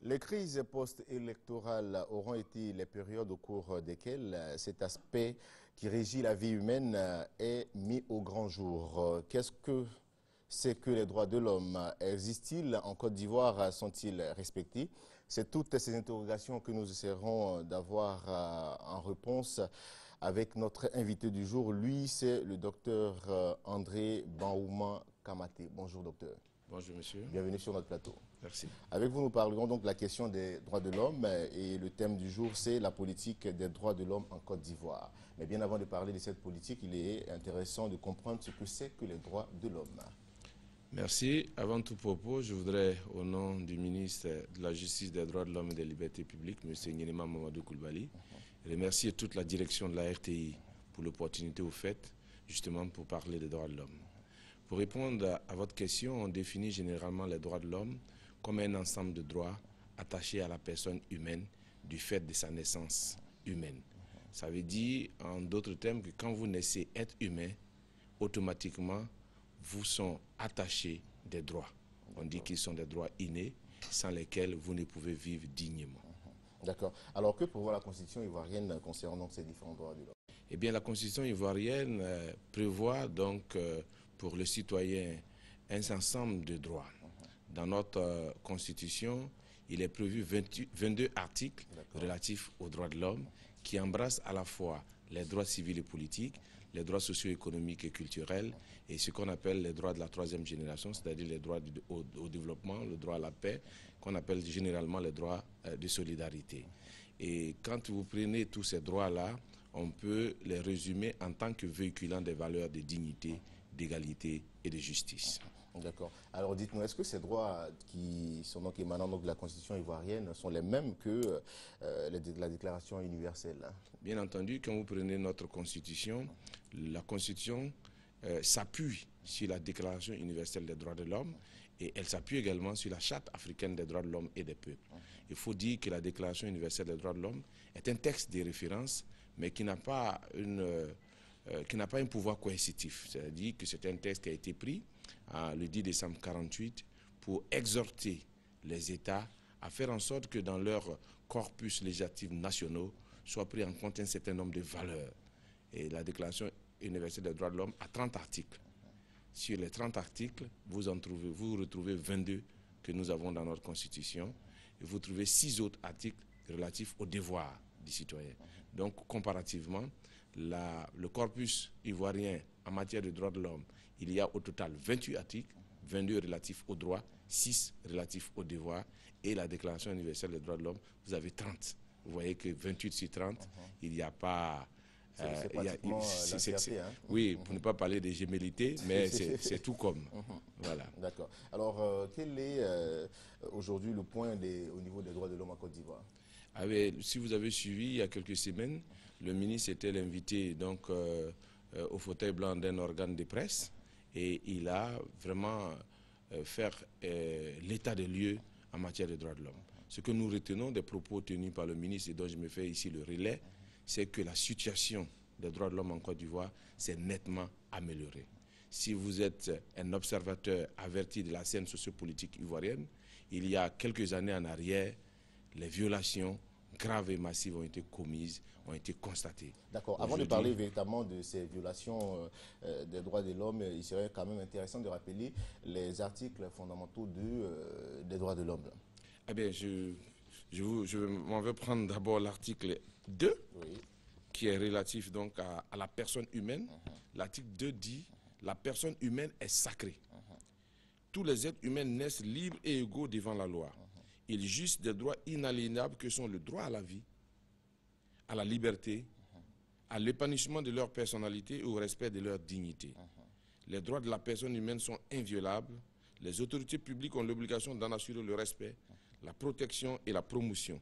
Les crises post-électorales auront été les périodes au cours desquelles cet aspect qui régit la vie humaine est mis au grand jour. Qu'est-ce que c'est que les droits de l'homme? Existent-ils en Côte d'Ivoire? Sont-ils respectés? C'est toutes ces interrogations que nous essaierons d'avoir en réponse avec notre invité du jour. Lui, c'est le docteur André Banhouma Kamaté. Bonjour docteur. Bonjour monsieur. Bienvenue sur notre plateau. Merci. Avec vous, nous parlerons donc de la question des droits de l'homme et le thème du jour, c'est la politique des droits de l'homme en Côte d'Ivoire. Mais bien avant de parler de cette politique, il est intéressant de comprendre ce que c'est que les droits de l'homme. Merci. Avant tout propos, je voudrais, au nom du ministre de la Justice, des droits de l'homme et des libertés publiques, M. Nyenema Mamadou Koulibaly, remercier toute la direction de la RTI pour l'opportunité offerte, justement pour parler des droits de l'homme. Pour répondre à votre question, on définit généralement les droits de l'homme comme un ensemble de droits attachés à la personne humaine du fait de sa naissance humaine. Ça veut dire, en d'autres termes, que quand vous naissez être humain, automatiquement, vous sont attachés des droits. On dit qu'ils sont des droits innés, sans lesquels vous ne pouvez vivre dignement. D'accord. Alors que prévoit la Constitution ivoirienne concernant ces différents droits de l'homme? Eh bien, la Constitution ivoirienne prévoit donc pour le citoyen un ensemble de droits. Dans notre Constitution, il est prévu 22 articles relatifs aux droits de l'homme qui embrassent à la fois les droits civils et politiques, les droits socio-économiques et culturels et ce qu'on appelle les droits de la troisième génération, c'est-à-dire les droits au développement, le droit à la paix, qu'on appelle généralement les droits de solidarité. Et quand vous prenez tous ces droits-là, on peut les résumer en tant que véhiculant des valeurs de dignité, d'égalité et de justice. D'accord. Alors dites-nous, est-ce que ces droits qui sont donc émanant donc de la Constitution ivoirienne sont les mêmes que la Déclaration universelle? Bien entendu, quand vous prenez notre Constitution, la Constitution s'appuie sur la Déclaration universelle des droits de l'homme et elle s'appuie également sur la Charte africaine des droits de l'homme et des peuples. Il faut dire que la Déclaration universelle des droits de l'homme est un texte de référence, mais qui n'a pas un pouvoir coercitif. C'est-à-dire que c'est un texte qui a été pris le 10 décembre 1948 pour exhorter les États à faire en sorte que dans leurs corpus législatifs nationaux soit pris en compte un certain nombre de valeurs. Et la Déclaration universelle des droits de l'homme a 30 articles. Sur les 30 articles, vous retrouvez 22 que nous avons dans notre Constitution et vous trouvez 6 autres articles relatifs aux devoirs du citoyen. Donc, comparativement, le corpus ivoirien en matière de droits de l'homme, il y a au total 28 articles, 22 relatifs aux droits, 6 relatifs aux devoirs, et la Déclaration universelle des droits de l'homme, vous avez 30. Vous voyez que 28 sur 30, il n'y a pas... C'est pratiquement l'entièreté, hein? Oui, pour ne pas parler des gémellités, mais c'est tout comme. Voilà. D'accord. Alors, quel est aujourd'hui le point au niveau des droits de l'homme en Côte d'Ivoire? Si vous avez suivi, il y a quelques semaines, le ministre était l'invité donc au fauteuil blanc d'un organe de presse et il a vraiment fait l'état des lieux en matière de droits de l'homme. Ce que nous retenons des propos tenus par le ministre et dont je me fais ici le relais, c'est que la situation des droits de l'homme en Côte d'Ivoire s'est nettement améliorée. Si vous êtes un observateur averti de la scène sociopolitique ivoirienne, il y a quelques années en arrière, les violations graves et massives ont été commises, ont été constatées. D'accord. Avant de parler véritablement de ces violations des droits de l'homme, il serait quand même intéressant de rappeler les articles fondamentaux des droits de l'homme. Eh bien, je m'en vais prendre d'abord l'article 2, oui, qui est relatif donc à la personne humaine. L'article 2 dit « La personne humaine est sacrée. Tous les êtres humains naissent libres et égaux devant la loi. Ils jouissent des droits inaliénables que sont le droit à la vie, à la liberté, à l'épanouissement de leur personnalité et au respect de leur dignité. Les droits de la personne humaine sont inviolables. Les autorités publiques ont l'obligation d'en assurer le respect, la protection et la promotion.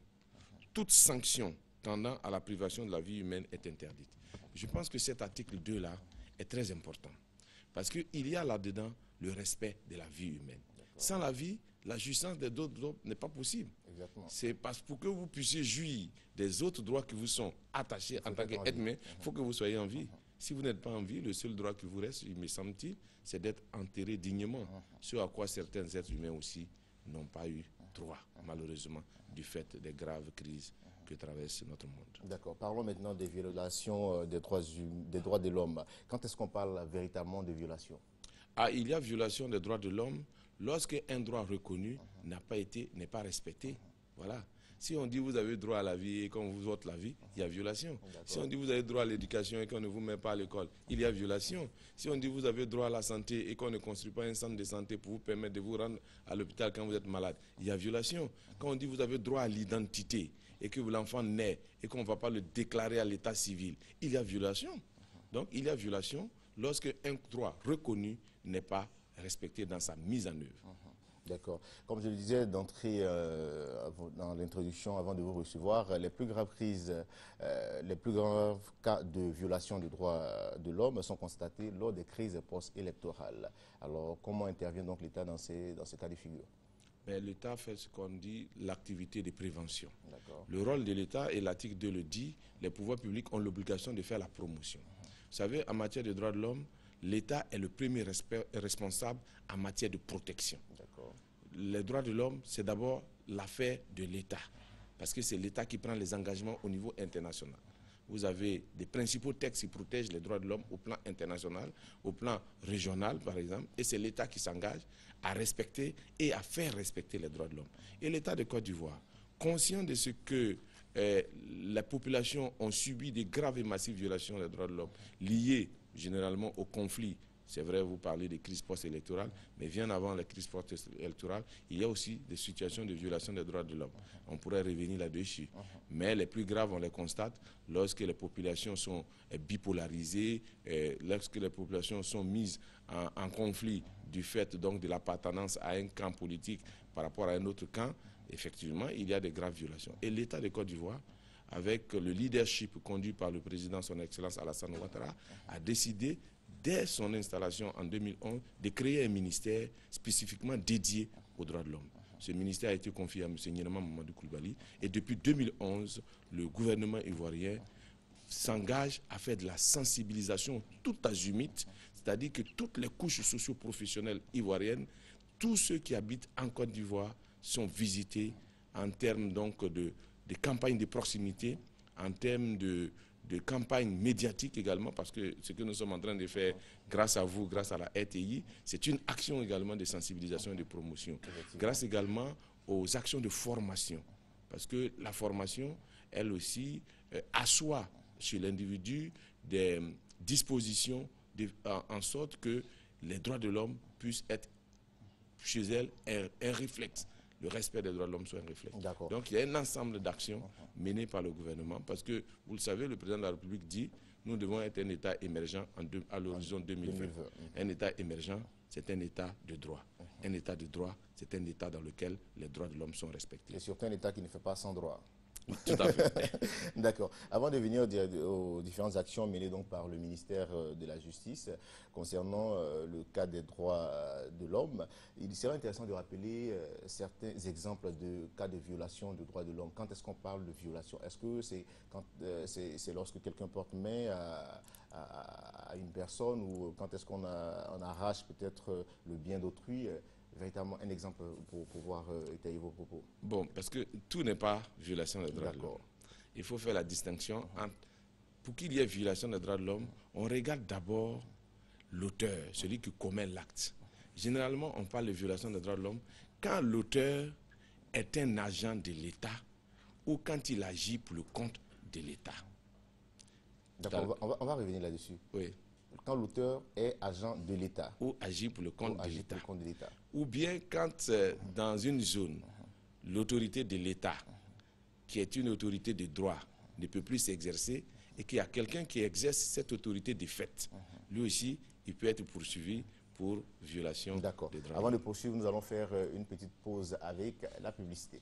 Toute sanction tendant à la privation de la vie humaine est interdite. » Je pense que cet article 2-là est très important parce qu'il y a là-dedans le respect de la vie humaine. Sans la vie, la jouissance des autres droits n'est pas possible. C'est parce que pour que vous puissiez jouir des autres droits qui vous sont attachés en tant qu'être humain, il faut que vous soyez en vie. Si vous n'êtes pas en vie, le seul droit qui vous reste, il me semble-t-il, c'est d'être enterré dignement. Ce à quoi certains êtres humains aussi n'ont pas eu droit, malheureusement, du fait des graves crises que traverse notre monde. D'accord. Parlons maintenant des violations des droits de l'homme. Quand est-ce qu'on parle véritablement de violation? Ah, il y a violation des droits de l'homme lorsque un droit reconnu n'est pas respecté. Voilà. Si on dit vous avez droit à la vie et qu'on vous ôte la vie, il y a violation. Si on dit vous avez droit à l'éducation et qu'on ne vous met pas à l'école, il y a violation. Si on dit vous avez droit à la santé et qu'on ne construit pas un centre de santé pour vous permettre de vous rendre à l'hôpital quand vous êtes malade, il y a violation. Quand on dit vous avez droit à l'identité et que l'enfant naît et qu'on ne va pas le déclarer à l'état civil, il y a violation. Donc il y a violation lorsque un droit reconnu n'est pas respecté dans sa mise en œuvre. D'accord. Comme je le disais d'entrée dans l'introduction, avant de vous recevoir, les plus graves crises, les plus graves cas de violation des droits de l'homme sont constatés lors des crises post-électorales. Alors, comment intervient donc l'État dans ces cas de figure? L'État fait ce qu'on dit l'activité de prévention. Le rôle de l'État, et l'article 2 le dit, les pouvoirs publics ont l'obligation de faire la promotion. Vous savez, en matière de droits de l'homme, l'État est le premier responsable en matière de protection. Les droits de l'homme, c'est d'abord l'affaire de l'État, parce que c'est l'État qui prend les engagements au niveau international. Vous avez des principaux textes qui protègent les droits de l'homme au plan international, au plan régional par exemple, et c'est l'État qui s'engage à respecter et à faire respecter les droits de l'homme. Et l'État de Côte d'Ivoire, conscient de ce que les populations ont subi de graves et massives violations des droits de l'homme liées généralement au conflit. C'est vrai, vous parlez des crises post-électorales, mais bien avant les crises post-électorales, il y a aussi des situations de violation des droits de l'homme. On pourrait revenir là-dessus. Mais les plus graves, on les constate lorsque les populations sont bipolarisées, lorsque les populations sont mises en conflit du fait donc de l'appartenance à un camp politique par rapport à un autre camp. Effectivement, il y a des graves violations. Et l'État de Côte d'Ivoire, avec le leadership conduit par le président, son Excellence Alassane Ouattara, a décidé dès son installation en 2011, de créer un ministère spécifiquement dédié aux droits de l'homme. Ce ministère a été confié à M. Gnenema Mamadou Koulibaly et depuis 2011, le gouvernement ivoirien s'engage à faire de la sensibilisation tout azimut, c'est-à-dire que toutes les couches socio-professionnelles ivoiriennes, tous ceux qui habitent en Côte d'Ivoire sont visités en termes donc de campagnes de proximité, en termes de campagne médiatique également, parce que ce que nous sommes en train de faire grâce à vous, grâce à la RTI, c'est une action également de sensibilisation et de promotion. Grâce également aux actions de formation, parce que la formation, elle aussi, assoit chez l'individu des dispositions en sorte que les droits de l'homme puissent être chez elle un réflexe. Le respect des droits de l'homme soit un réflexe. Donc il y a un ensemble d'actions menées par le gouvernement parce que, vous le savez, le président de la République dit nous devons être un État émergent à l'horizon 2020. Un État émergent, c'est un État de droit. Un État de droit, c'est un État dans lequel les droits de l'homme sont respectés. Et surtout un État qui ne fait pas sans droit. Tout à fait. D'accord. Avant de venir aux différentes actions menées donc par le ministère de la Justice concernant le cas des droits de l'homme, il serait intéressant de rappeler certains exemples de cas de violation des droits de l'homme. Quand est-ce qu'on parle de violation? Est-ce que c'est lorsque quelqu'un porte main à une personne ou quand est-ce qu'on arrache peut-être le bien d'autrui? Véritablement un exemple pour pouvoir étayer vos propos. Bon, parce que tout n'est pas violation des droits de l'homme. Il faut faire la distinction entre, pour qu'il y ait violation des droits de l'homme, on regarde d'abord l'auteur, celui qui commet l'acte. Généralement, on parle de violation des droits de l'homme quand l'auteur est un agent de l'État ou quand il agit pour le compte de l'État. D'accord, on va revenir là-dessus. Oui. Quand l'auteur est agent de l'État. Ou agit pour le compte de l'État. Ou bien quand dans une zone, l'autorité de l'État, qui est une autorité de droit, ne peut plus s'exercer et qu'il y a quelqu'un qui exerce cette autorité de fait. Lui aussi, il peut être poursuivi pour violation des droits. Avant de poursuivre, nous allons faire une petite pause avec la publicité.